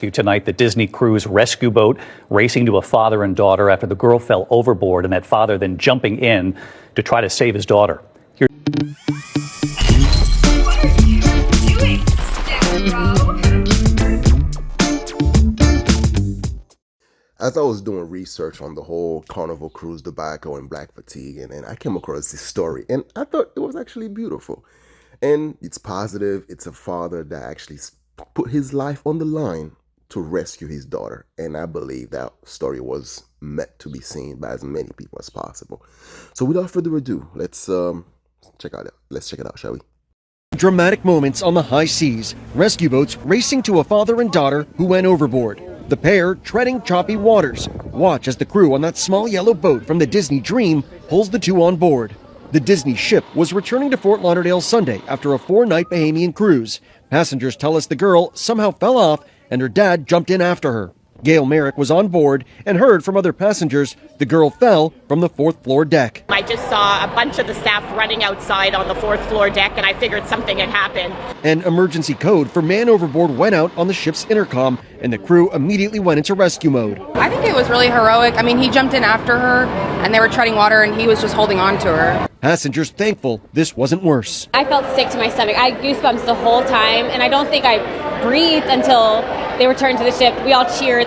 Tonight, the Disney Cruise rescue boat racing to a father and daughter after the girl fell overboard and that father then jumping in to try to save his daughter. Here What are you doing, Sparrow? As I was doing research on the whole Carnival Cruise debacle and Black Fatigue, and I came across this story, and I thought it was actually beautiful. And it's positive. It's a father that actually put his life on the line to rescue his daughter. And I believe that story was meant to be seen by as many people as possible. So without further ado, let's check it out, shall we? Dramatic moments on the high seas. Rescue boats racing to a father and daughter who went overboard. The pair treading choppy waters. Watch as the crew on that small yellow boat from the Disney Dream pulls the two on board. The Disney ship was returning to Fort Lauderdale Sunday after a 4-night Bahamian cruise. Passengers tell us the girl somehow fell off and her dad jumped in after her. Gail Merrick was on board and heard from other passengers the girl fell from the 4th floor deck. I just saw a bunch of the staff running outside on the 4th floor deck and I figured something had happened. An emergency code for man overboard went out on the ship's intercom and the crew immediately went into rescue mode. I think it was really heroic. I mean, he jumped in after her and they were treading water and he was just holding on to her. Passengers thankful this wasn't worse. I felt sick to my stomach. I had goosebumps the whole time, and I don't think I breathed until they returned to the ship. We all cheered.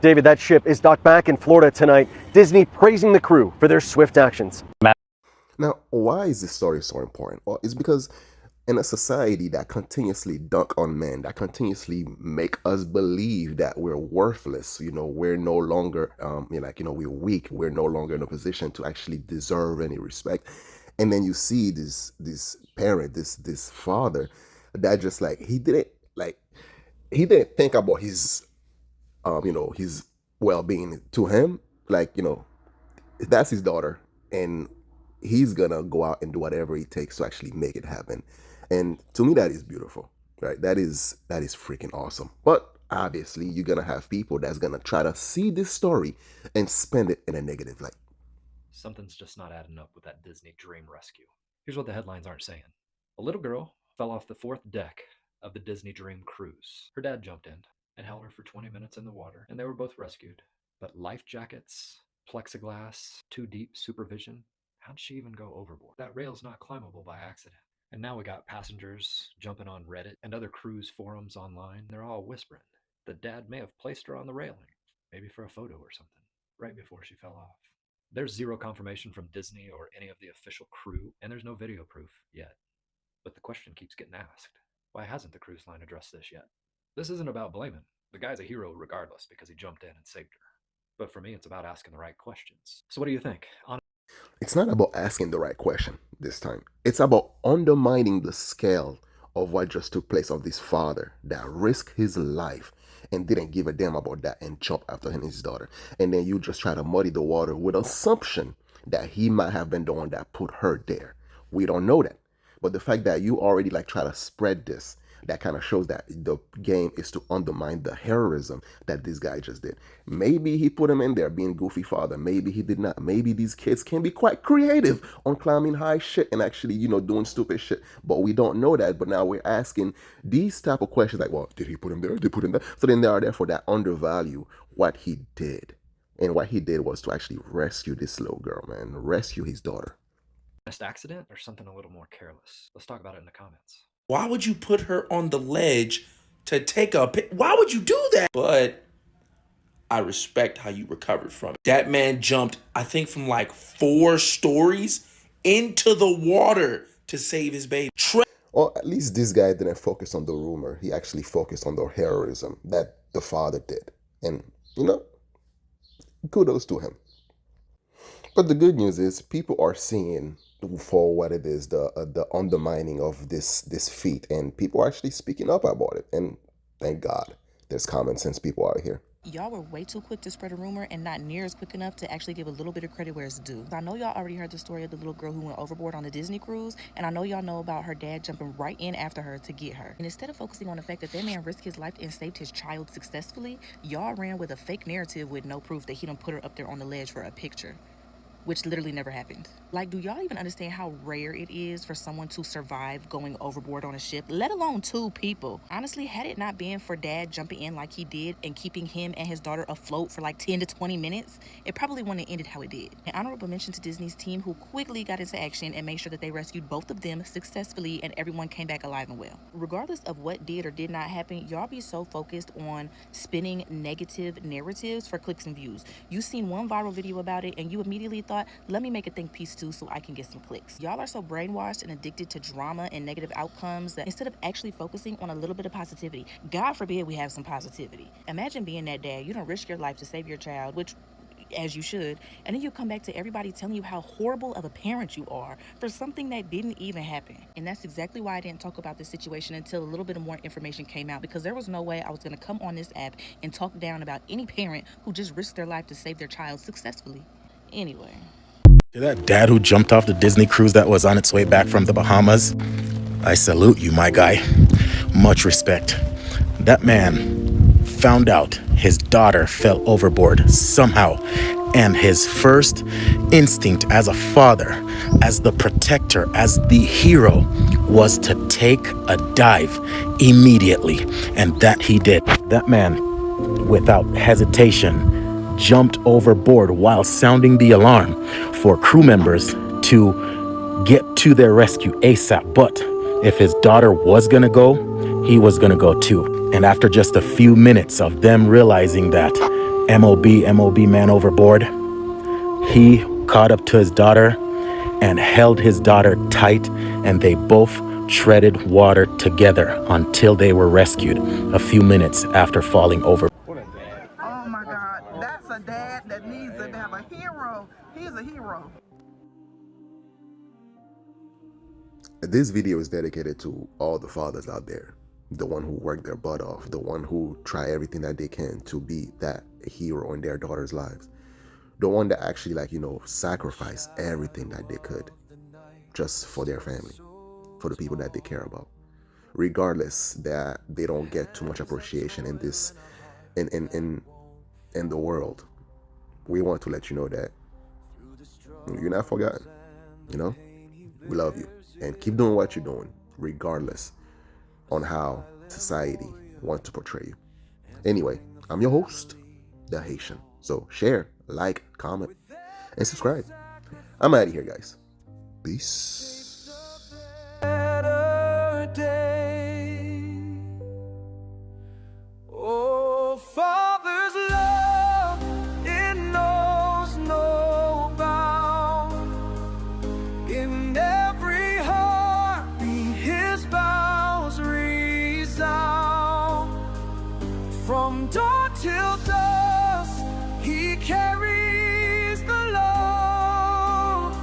David, that ship is docked back in Florida tonight. Disney praising the crew for their swift actions. Now, why is this story so important? Well, it's because in a society that continuously dunk on men, that continuously make us believe that we're worthless, we're no longer, we're weak, we're no longer in a position to actually deserve any respect. And then you see this parent, this father, that just he didn't think about his, his well-being. To him, that's his daughter, and he's gonna go out and do whatever it takes to actually make it happen. And to me, that is beautiful, right? That is freaking awesome. But obviously, you're gonna have people that's gonna try to see this story and spend it in a negative light. Something's just not adding up with that Disney Dream rescue. Here's what the headlines aren't saying. A little girl fell off the 4th deck of the Disney Dream cruise. Her dad jumped in and held her for 20 minutes in the water, and they were both rescued. But life jackets, plexiglass, too deep supervision, how'd she even go overboard? That rail's not climbable by accident. And now we got passengers jumping on Reddit and other cruise forums online. They're all whispering the dad may have placed her on the railing, maybe for a photo or something, right before she fell off. There's zero confirmation from Disney or any of the official crew, and there's no video proof yet. But the question keeps getting asked. Why hasn't the cruise line addressed this yet? This isn't about blaming. The guy's a hero regardless because he jumped in and saved her. But for me, it's about asking the right questions. So what do you think? It's not about asking the right question this time. It's about undermining the scale of what just took place of this father that risked his life and didn't give a damn about that and jumped after him and his daughter. And then you just try to muddy the water with assumption that he might have been the one that put her there. We don't know that. But the fact that you already try to spread this, that kind of shows that the game is to undermine the heroism that this guy just did. Maybe he put him in there being goofy father. Maybe he did not. Maybe these kids can be quite creative on climbing high shit and actually, doing stupid shit. But we don't know that. But now we're asking these type of questions well, did he put him there? Did he put him there? So then they are therefore that undervalue what he did. And what he did was to actually rescue this little girl, man. Rescue his daughter. Accident or something a little more careless? Let's talk about it in the comments. Why would you put her on the ledge to take a pic? Why would you do that? But I respect how you recovered from it. That man jumped, I think, from 4 stories into the water to save his baby. Well, at least this guy didn't focus on the rumor. He actually focused on the heroism that the father did. And, kudos to him. But the good news is people are seeing for what it is, the undermining of this feat, and people are actually speaking up about it. And thank God there's common sense people out here. Y'all were way too quick to spread a rumor and not near as quick enough to actually give a little bit of credit where it's due. I know y'all already heard the story of the little girl who went overboard on the Disney cruise, and I know y'all know about her dad jumping right in after her to get her. And instead of focusing on the fact that man risked his life and saved his child successfully, y'all ran with a fake narrative with no proof that he done put her up there on the ledge for a picture. which literally never happened. Like, do y'all even understand how rare it is for someone to survive going overboard on a ship, let alone 2 people? Honestly, had it not been for dad jumping in like he did and keeping him and his daughter afloat for like 10 to 20 minutes, it probably wouldn't have ended how it did. An honorable mention to Disney's team, who quickly got into action and made sure that they rescued both of them successfully and everyone came back alive and well. Regardless of what did or did not happen, y'all be so focused on spinning negative narratives for clicks and views. You seen one viral video about it and you immediately thought, let me make a think piece too so I can get some clicks. Y'all are so brainwashed and addicted to drama and negative outcomes that instead of actually focusing on a little bit of positivity, God forbid we have some positivity. Imagine being that dad. You don't risk your life to save your child, which as you should, and then you come back to everybody telling you how horrible of a parent you are for something that didn't even happen. And that's exactly why I didn't talk about this situation until a little bit more information came out, because there was no way I was going to come on this app and talk down about any parent who just risked their life to save their child successfully. Anyway. That dad who jumped off the Disney cruise that was on its way back from the Bahamas, I salute you, my guy. Much respect. That man found out his daughter fell overboard somehow, and his first instinct as a father, as the protector, as the hero, was to take a dive immediately, and that he did. That man, without hesitation, jumped overboard while sounding the alarm for crew members to get to their rescue ASAP. But if his daughter was gonna go, he was gonna go too. And after just a few minutes of them realizing that MOB man overboard, he caught up to his daughter and held his daughter tight, and they both treaded water together until they were rescued a few minutes after falling over. Oh my God, that's a dad that needs to have a hero. He's a hero. This video is dedicated to all the fathers out there, the one who work their butt off, the one who try everything that they can to be that hero in their daughters' lives, the one that actually, like, sacrifice everything that they could just for their family, for the people that they care about, regardless that they don't get too much appreciation in this in the world. We want to let you know that you're not forgotten. We love you, and keep doing what you're doing, regardless on how society wants to portray you. Anyway, I'm your host, The Haitian. So share, like, comment, and subscribe. I'm out of here, guys. Peace. Oh, Father's love, it knows no bound. In every heartbeat, his vows resound. From dawn till dusk, he carries the load.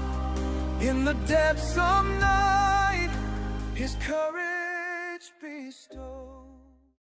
In the depths of night, his courage bestows.